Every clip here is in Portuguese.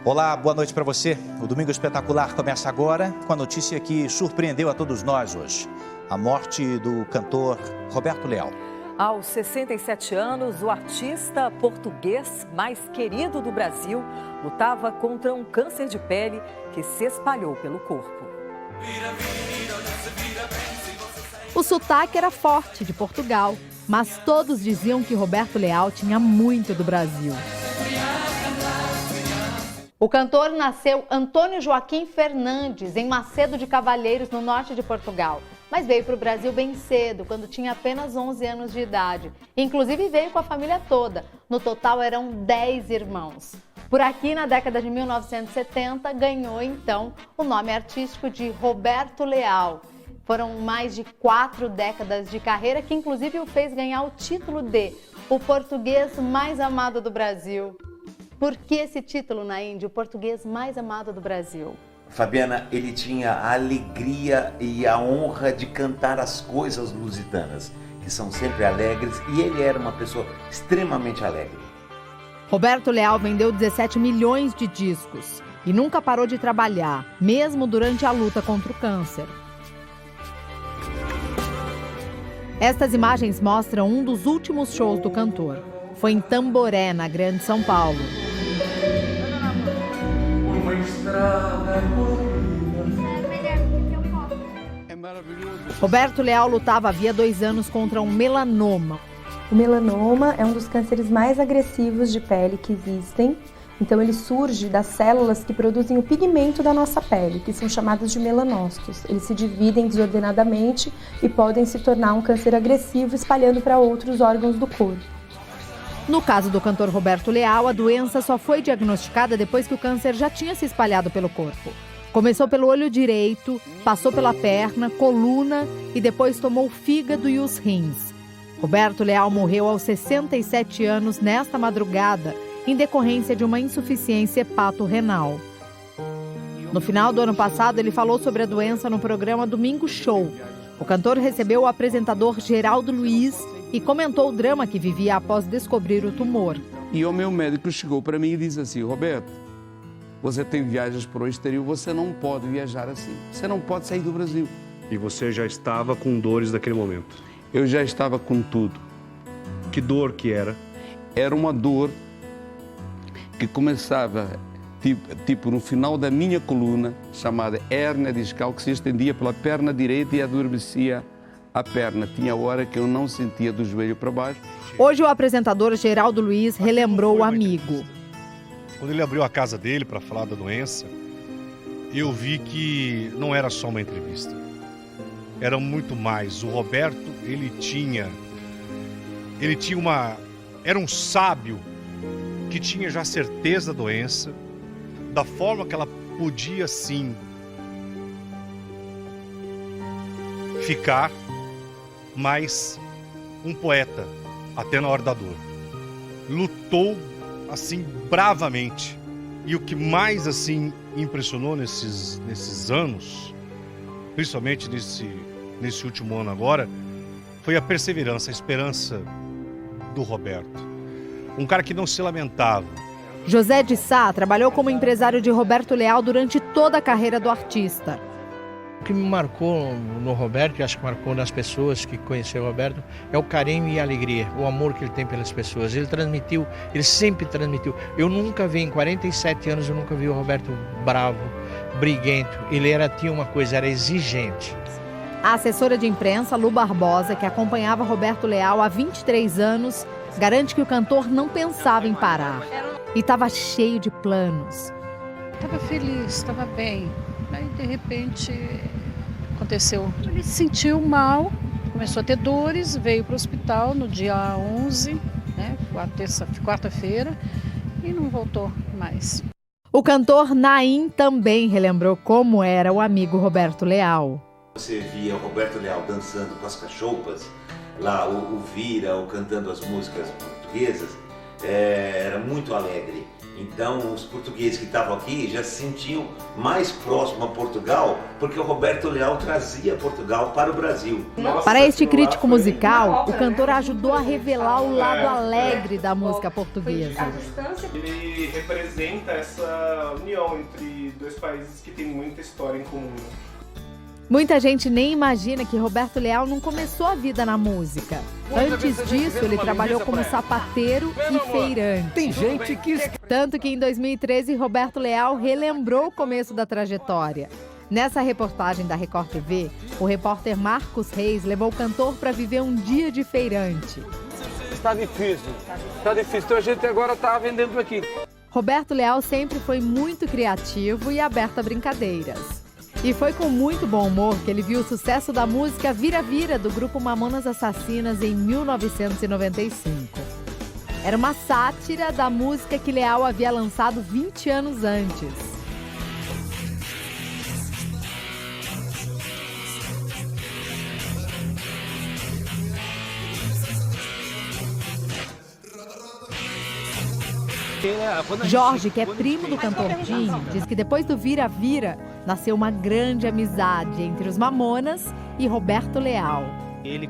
Olá, boa noite para você. O Domingo Espetacular começa agora com a notícia que surpreendeu a todos nós hoje. A morte do cantor Roberto Leal. Aos 67 anos, o artista português mais querido do Brasil lutava contra um câncer de pele que se espalhou pelo corpo. O sotaque era forte de Portugal, mas todos diziam que Roberto Leal tinha muito do Brasil. O cantor nasceu Antônio Joaquim Fernandes, em Macedo de Cavalheiros, no norte de Portugal. Mas veio para o Brasil bem cedo, quando tinha apenas 11 anos de idade. Inclusive veio com a família toda. No total eram 10 irmãos. Por aqui, na década de 1970, ganhou então o nome artístico de Roberto Leal. Foram mais de 4 décadas de carreira que inclusive o fez ganhar o título de o português mais amado do Brasil. Por que esse título, Naíndio, o português mais amado do Brasil? Fabiana, ele tinha a alegria e a honra de cantar as coisas lusitanas, que são sempre alegres, e ele era uma pessoa extremamente alegre. Roberto Leal vendeu 17 milhões de discos e nunca parou de trabalhar, mesmo durante a luta contra o câncer. Estas imagens mostram um dos últimos shows do cantor. Foi em Tamboré, na Grande São Paulo. Roberto Leal lutava havia 2 anos contra um melanoma. O melanoma é um dos cânceres mais agressivos de pele que existem. Então ele surge das células que produzem o pigmento da nossa pele, que são chamadas de melanócitos. Eles se dividem desordenadamente e podem se tornar um câncer agressivo, espalhando para outros órgãos do corpo. No caso do cantor Roberto Leal, a doença só foi diagnosticada depois que o câncer já tinha se espalhado pelo corpo. Começou pelo olho direito, passou pela perna, coluna e depois tomou o fígado e os rins. Roberto Leal morreu aos 67 anos nesta madrugada, em decorrência de uma insuficiência hepato-renal. No final do ano passado, ele falou sobre a doença no programa Domingo Show. O cantor recebeu o apresentador Geraldo Luiz e comentou o drama que vivia após descobrir o tumor. E o meu médico chegou para mim e disse assim: Roberto, você tem viagens para o exterior, você não pode viajar assim. Você não pode sair do Brasil. E você já estava com dores naquele momento? Eu já estava com tudo. Que dor que era? Era uma dor que começava tipo no final da minha coluna, chamada hérnia discal, que se estendia pela perna direita e adormecia a perna. Tinha hora que eu não sentia do joelho para baixo. Hoje o apresentador Geraldo Luiz relembrou o amigo. Quando ele abriu a casa dele para falar da doença, eu vi que não era só uma entrevista. Era muito mais. O Roberto, era um sábio que tinha já certeza da doença, da forma que ela podia sim ficar, mas um poeta até na hora da dor. Lutou assim bravamente. E o que mais assim impressionou nesses anos, principalmente nesse último ano agora, foi a perseverança, a esperança do Roberto. Um cara que não se lamentava. José de Sá trabalhou como empresário de Roberto Leal durante toda a carreira do artista. O que me marcou no Roberto, e acho que marcou nas pessoas que conheceram o Roberto, é o carinho e a alegria, o amor que ele tem pelas pessoas. Ele sempre transmitiu. Eu nunca vi, em 47 anos, eu nunca vi o Roberto bravo, briguento. Tinha uma coisa, era exigente. A assessora de imprensa, Lu Barbosa, que acompanhava Roberto Leal há 23 anos, garante que o cantor não pensava em parar. E estava cheio de planos. Estava feliz, estava bem. Aí, de repente, aconteceu. Ele se sentiu mal, começou a ter dores, veio para o hospital no dia 11, né, quarta-feira, e não voltou mais. O cantor Naim também relembrou como era o amigo Roberto Leal. Você via o Roberto Leal dançando com as cachorras, lá o Vira, ou cantando as músicas portuguesas, era muito alegre. Então os portugueses que estavam aqui já se sentiam mais próximos a Portugal, porque o Roberto Leal trazia Portugal para o Brasil. Para este crítico musical, o cantor ajudou a revelar o lado alegre da música portuguesa. Ele representa essa união entre dois países que têm muita história em comum. Muita gente nem imagina que Roberto Leal não começou a vida na música. Antes disso, ele trabalhou como sapateiro e feirante. Tem gente que... Tanto que em 2013, Roberto Leal relembrou o começo da trajetória. Nessa reportagem da Record TV, o repórter Marcos Reis levou o cantor para viver um dia de feirante. Tá difícil. Então a gente agora tá vendendo aqui. Roberto Leal sempre foi muito criativo e aberto a brincadeiras. E foi com muito bom humor que ele viu o sucesso da música Vira Vira, do grupo Mamonas Assassinas, em 1995. Era uma sátira da música que Leal havia lançado 20 anos antes. Jorge, que é primo do cantor Dinho, diz que depois do Vira Vira, nasceu uma grande amizade entre os Mamonas e Roberto Leal. Ele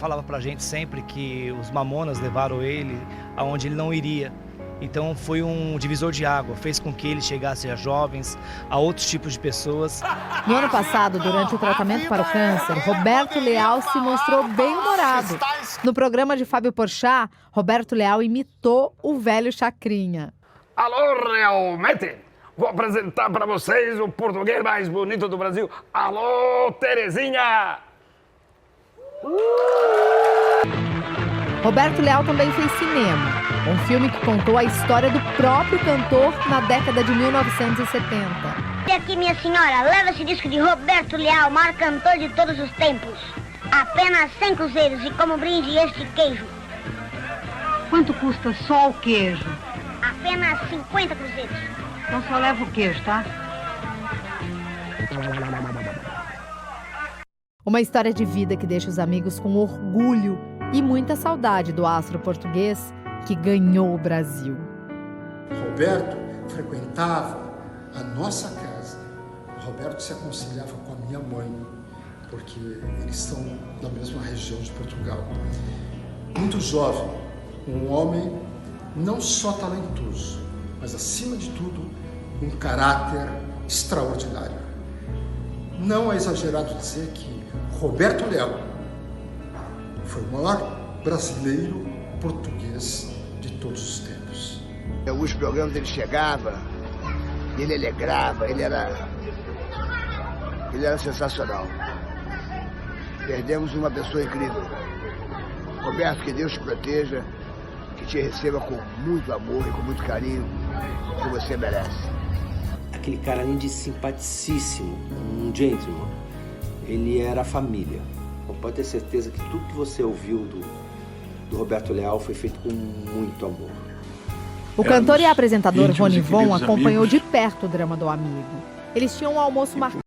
falava pra gente sempre que os Mamonas levaram ele aonde ele não iria. Então foi um divisor de água, fez com que ele chegasse a jovens, a outros tipos de pessoas. No ano passado, durante o tratamento para o câncer, Roberto Leal se mostrou bem-humorado. No programa de Fábio Porchat, Roberto Leal imitou o velho Chacrinha. Alô, realmente? Vou apresentar para vocês o português mais bonito do Brasil. Alô, Terezinha! Roberto Leal também fez cinema, um filme que contou a história do próprio cantor na década de 1970. E aqui, minha senhora, leva esse disco de Roberto Leal, maior cantor de todos os tempos. Apenas 100 cruzeiros e como brinde este queijo. Quanto custa só o queijo? Apenas 50 cruzeiros. Então só leva o queijo, tá? Uma história de vida que deixa os amigos com orgulho e muita saudade do astro português que ganhou o Brasil. Roberto frequentava a nossa casa. Roberto se aconselhava com a minha mãe, porque eles são da mesma região de Portugal. Muito jovem, um homem não só talentoso, mas acima de tudo, um caráter extraordinário. Não é exagerado dizer que Roberto Leal foi o maior brasileiro português de todos os tempos. Em alguns programas ele chegava, ele alegrava, ele era sensacional. Perdemos uma pessoa incrível. Roberto, que Deus te proteja, que te receba com muito amor e com muito carinho que você merece. Aquele cara, além de simpaticíssimo, um gentleman, ele era a família. Pode ter certeza que tudo que você ouviu do Roberto Leal foi feito com muito amor. O cantor e apresentador Rony Von acompanhou de perto o drama do amigo. Eles tinham um almoço marcado